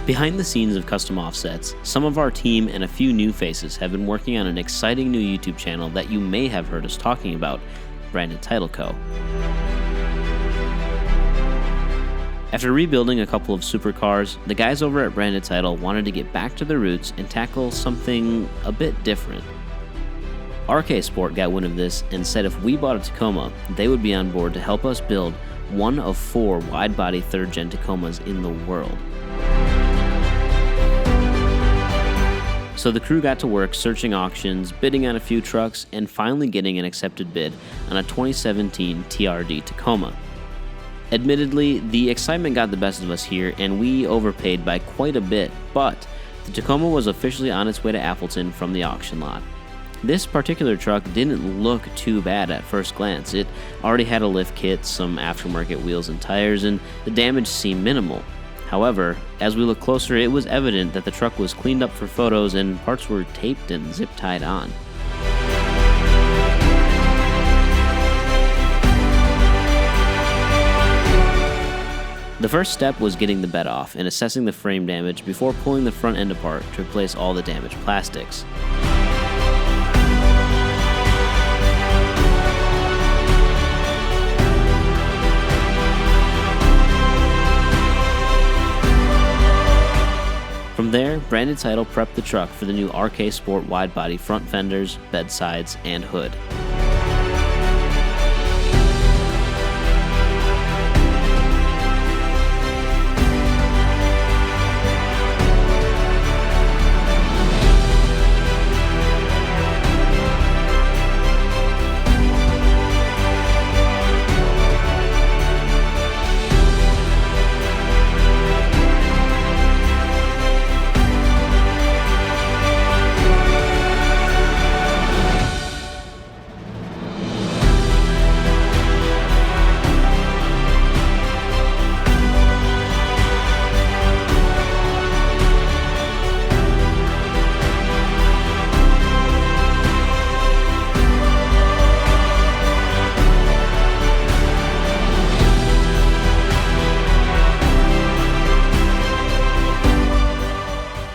Behind the scenes of custom offsets, some of our team and a few new faces have been working on an exciting new YouTube channel that you may have heard us talking about, Branded Title Co. After rebuilding a couple of supercars, the guys over at Branded Title wanted to get back to their roots and tackle something a bit different. RK Sport got wind of this and said if we bought a Tacoma, they would be on board to help us build one of 4 wide-body 3rd-gen Tacomas in the world. So the crew got to work searching auctions, bidding on a few trucks, and finally getting an accepted bid on a 2017 TRD Tacoma. Admittedly, the excitement got the best of us here, and we overpaid by quite a bit, but the Tacoma was officially on its way to Appleton from the auction lot. This particular truck didn't look too bad at first glance. It already had a lift kit, some aftermarket wheels and tires, and the damage seemed minimal. However, as we looked closer, it was evident that the truck was cleaned up for photos and parts were taped and zip-tied on. The first step was getting the bed off and assessing the frame damage before pulling the front end apart to replace all the damaged plastics. From there, Branded Title prepped the truck for the new RK Sport wide-body front fenders, bed sides, and hood.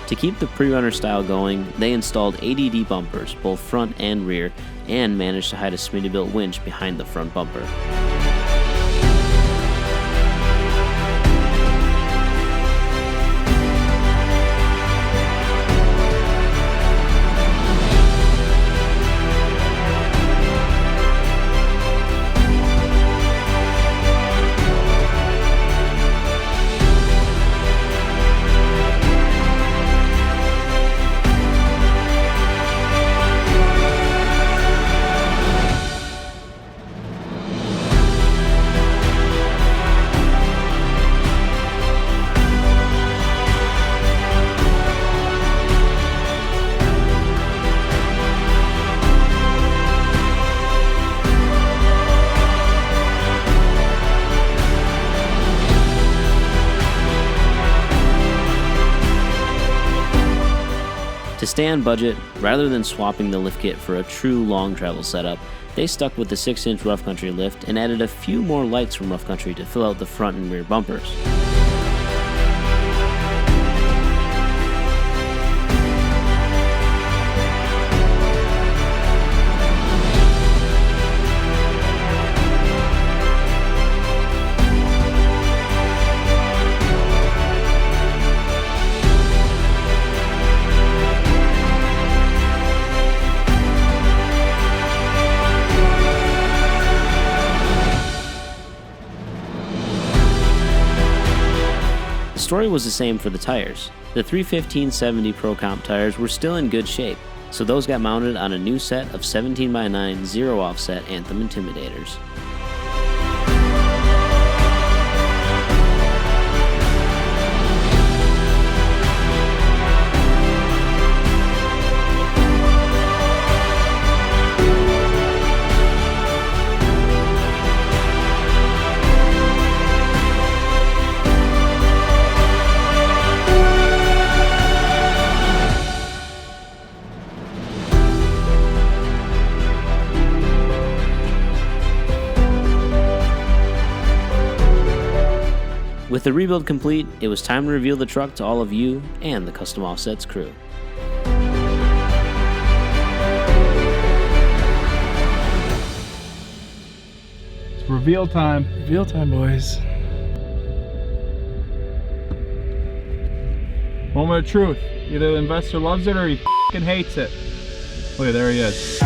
To keep the pre-runner style going, they installed ADD bumpers, both front and rear, and managed to hide a Smittybilt winch behind the front bumper. To stay on budget, rather than swapping the lift kit for a true long travel setup, they stuck with the 6-inch Rough Country lift and added a few more lights from Rough Country to fill out the front and rear bumpers. The story was the same for the tires. The 315/70 Pro Comp tires were still in good shape, so those got mounted on a new set of 17x9 zero offset Anthem Intimidators. With the rebuild complete, it was time to reveal the truck to all of you and the Custom Offsets crew. It's reveal time. Reveal time, boys. Moment of truth. Either the investor loves it or he f***ing hates it. Look, there he is.